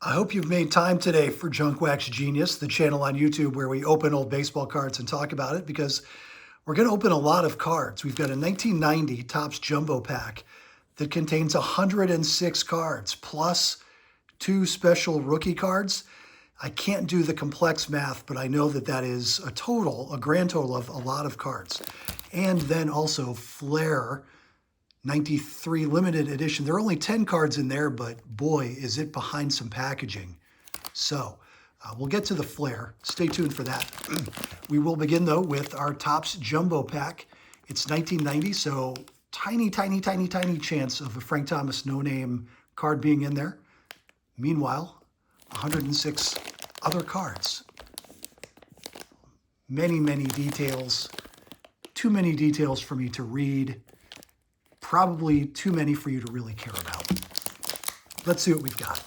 I hope you've made time today for Junk Wax Genius, the channel on YouTube where we open old baseball cards and talk about it, because we're going to open a lot of cards. We've got a 1990 Topps Jumbo Pack that contains 106 cards, plus 2 special rookie cards. I can't do the complex math, but I know that that is a grand total of a lot of cards. And then also Flair 93 limited edition. There are only 10 cards in there, but boy, is it behind some packaging. So we'll get to the Flair. Stay tuned for that. We will begin, though, with our Topps Jumbo Pack. It's 1990, so tiny chance of a Frank Thomas no-name card being in there. Meanwhile, 106 other cards. Many details. Too many details for me to read. Probably too many for you to really care about. Let's see what we've got.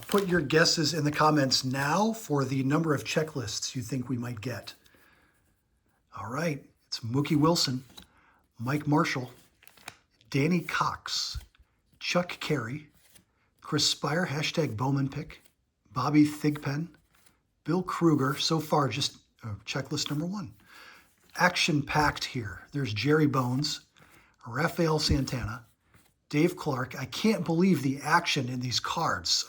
Put your guesses in the comments now for the number of checklists you think we might get. All right, it's Mookie Wilson, Mike Marshall, Danny Cox, Chuck Carey, Chris Spire, hashtag Bowman pick, Bobby Thigpen, Bill Kruger, so far just checklist number 1. Action-packed here. There's Jerry Bones, Rafael Santana, Dave Clark. I can't believe the action in these cards.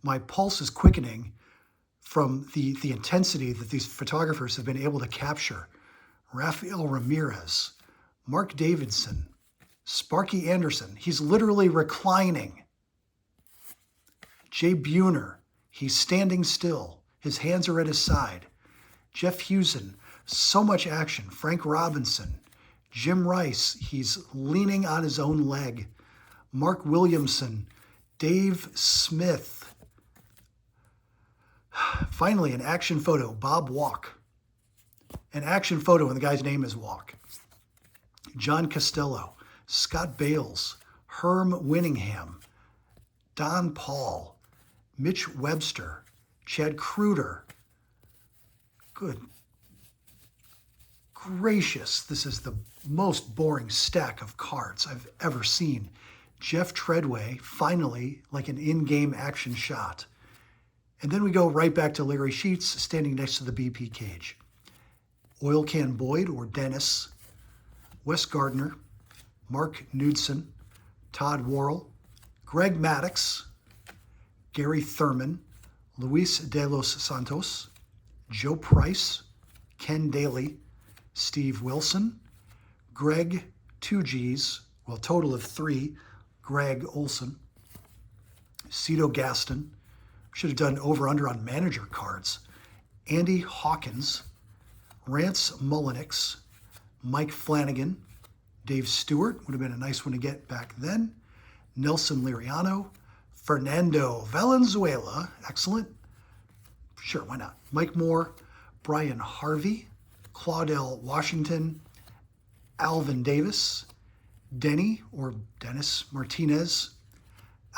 My pulse is quickening from the intensity that these photographers have been able to capture. Rafael Ramirez, Mark Davidson, Sparky Anderson. He's literally reclining. Jay Buhner, he's standing still. His hands are at his side. Jeff Husen, so much action. Frank Robinson, Jim Rice, he's leaning on his own leg. Mark Williamson, Dave Smith. Finally, an action photo, Bob Walk. An action photo, and the guy's name is Walk. John Costello, Scott Bales, Herm Winningham, Don Paul, Mitch Webster, Chad Kruder. Good gracious, this is the most boring stack of cards I've ever seen. Jeff Treadway, finally, like an in-game action shot. And then we go right back to Larry Sheets standing next to the BP cage. Oil Can Boyd, or Dennis, Wes Gardner, Mark Knudsen, Todd Worrell, Greg Maddux, Gary Thurman, Luis de los Santos, Joe Price, Ken Daly, Steve Wilson, Greg, 2 Gs, well, total of 3, Greg Olson, Cito Gaston, should have done over-under on manager cards, Andy Hawkins, Rance Mullenix, Mike Flanagan, Dave Stewart, would have been a nice one to get back then, Nelson Liriano, Fernando Valenzuela, excellent. Sure, why not? Mike Moore, Brian Harvey, Claudel Washington, Alvin Davis, Denny or Dennis Martinez,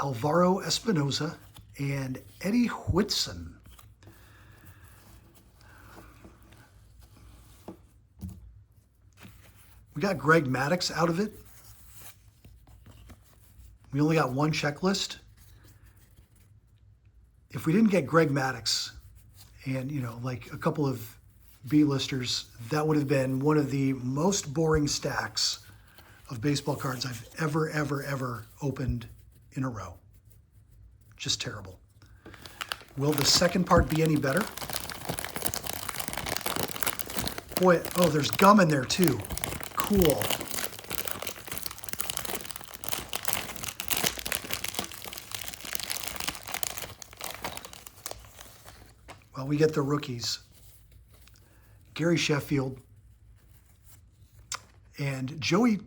Alvaro Espinoza, and Eddie Whitson. We got Greg Maddux out of it. We only got 1 checklist. If we didn't get Greg Maddux and, like a couple of B-listers, that would have been one of the most boring stacks of baseball cards I've ever opened in a row. Just terrible. Will the second part be any better? Boy, oh, there's gum in there too. Cool. Well, we get the rookies. Gary Sheffield and Joey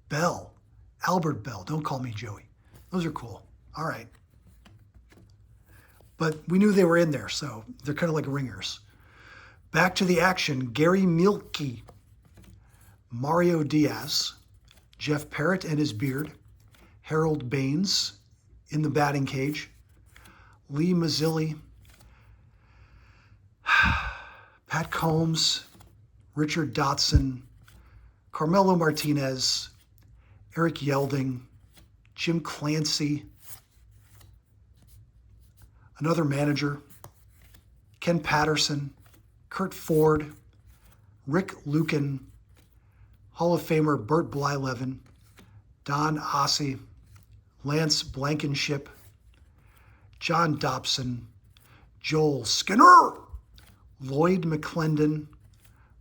Bell. Albert Bell. Don't call me Joey. Those are cool. All right. But we knew they were in there, so they're kind of like ringers. Back to the action. Gary Mielke, Mario Diaz, Jeff Parrott and his beard, Harold Baines in the batting cage, Lee Mazzilli, Pat Combs, Richard Dotson, Carmelo Martinez, Eric Yelding, Jim Clancy, another manager, Ken Patterson, Kurt Ford, Rick Lucan, Hall of Famer Bert Blyleven, Don Ossie, Lance Blankenship, John Dobson, Joel Skinner, Lloyd McClendon,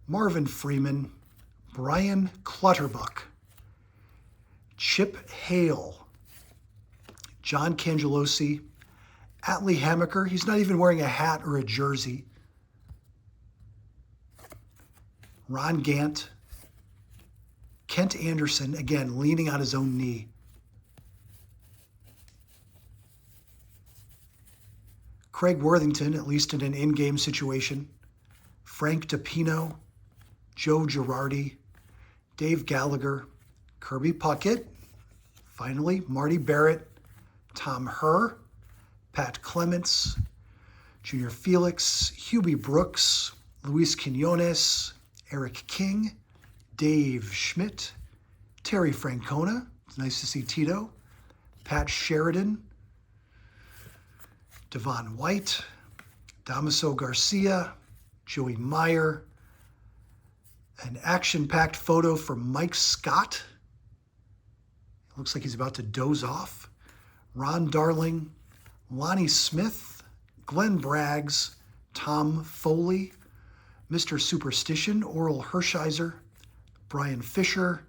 Marvin Freeman, Brian Clutterbuck, Chip Hale, John Cangelosi, Atlee Hammaker. He's not even wearing a hat or a jersey. Ron Gant, Kent Anderson, again, leaning on his own knee. Craig Worthington, at least in an in-game situation. Frank DiPino, Joe Girardi, Dave Gallagher, Kirby Puckett, finally, Marty Barrett, Tom Herr, Pat Clements, Junior Felix, Hubie Brooks, Luis Quinones, Eric King, Dave Schmidt, Terry Francona, it's nice to see Tito, Pat Sheridan, Devon White, Damaso Garcia, Joey Meyer, an action-packed photo from Mike Scott. Looks like he's about to doze off. Ron Darling, Lonnie Smith, Glenn Braggs, Tom Foley, Mr. Superstition, Oral Hershiser, Brian Fisher,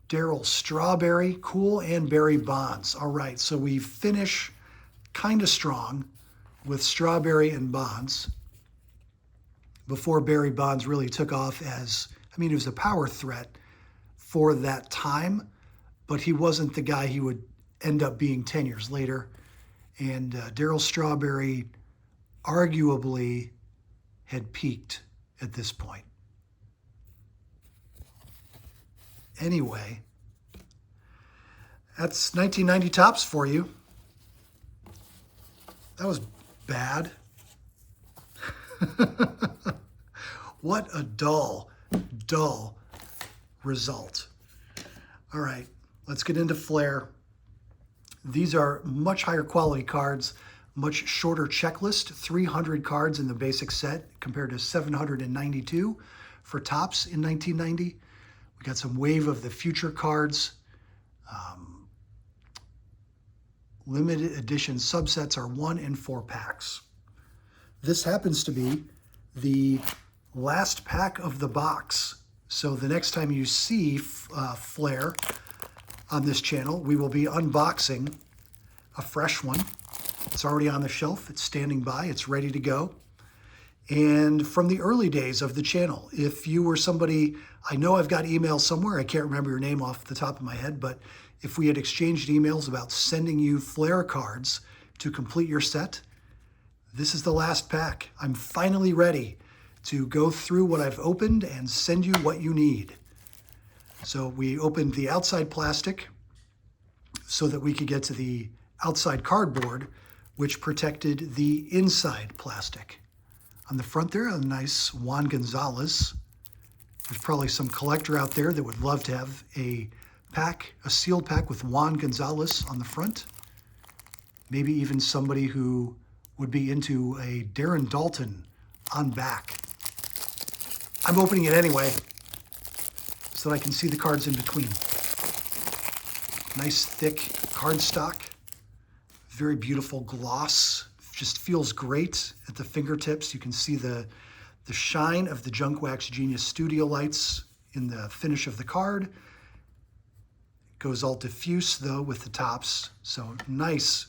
Daryl Strawberry, Cool, and Barry Bonds. All right, so we finish kind of strong with Strawberry and Bonds before Barry Bonds really took off as, I mean, he was a power threat for that time, but he wasn't the guy he would end up being 10 years later. And Daryl Strawberry arguably had peaked at this point. Anyway, that's 1990 Topps for you. That was bad. What a dull result. All right, let's get into Flair. These are much higher quality cards, much shorter checklist, 300 cards in the basic set compared to 792 for Topps in 1990. We got some Wave of the Future cards. Limited edition subsets are 1 in 4 packs. This happens to be the last pack of the box. So the next time you see Flair on this channel, we will be unboxing a fresh one. It's already on the shelf. It's standing by. It's ready to go. And from the early days of the channel, if you were somebody, I know I've got emails somewhere. I can't remember your name off the top of my head, but if we had exchanged emails about sending you Flair cards to complete your set, this is the last pack. I'm finally ready to go through what I've opened and send you what you need. So we opened the outside plastic so that we could get to the outside cardboard, which protected the inside plastic. On the front there, a nice Juan Gonzalez. There's probably some collector out there that would love to have a sealed pack with Juan Gonzalez on the front. Maybe even somebody who would be into a Darren Dalton on back. I'm opening it anyway so that I can see the cards in between. Nice thick cardstock, very beautiful gloss. Just feels great at the fingertips. You can see the shine of the Junk Wax Genius Studio lights in the finish of the card. It goes all diffuse though with the tops. So nice,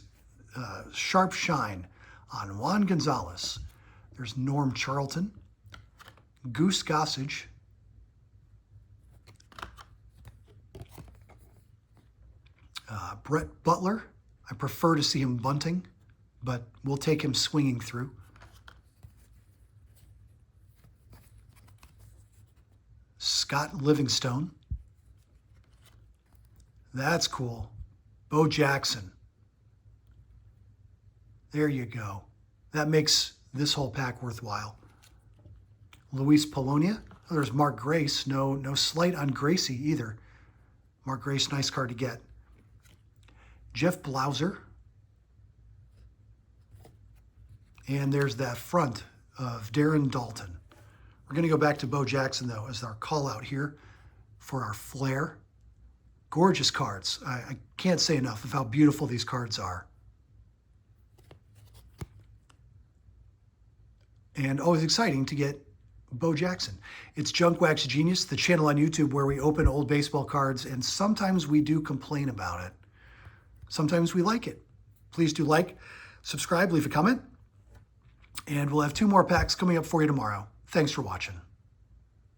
sharp shine on Juan Gonzalez. There's Norm Charlton, Goose Gossage, Brett Butler. I prefer to see him bunting, but we'll take him swinging through. Scott Livingstone. That's cool. Bo Jackson. There you go. That makes this whole pack worthwhile. Luis Polonia, Oh, there's Mark Grace. No slight on Gracie either. Mark Grace, nice card to get. Jeff Blauser. And there's that front of Darren Dalton. We're going to go back to Bo Jackson, though, as our call out here for our Flair. Gorgeous cards. I can't say enough of how beautiful these cards are. And always exciting to get Bo Jackson. It's Junk Wax Genius, the channel on YouTube where we open old baseball cards, and sometimes we do complain about it. Sometimes we like it. Please do like, subscribe, leave a comment, and we'll have 2 more packs coming up for you tomorrow. Thanks for watching.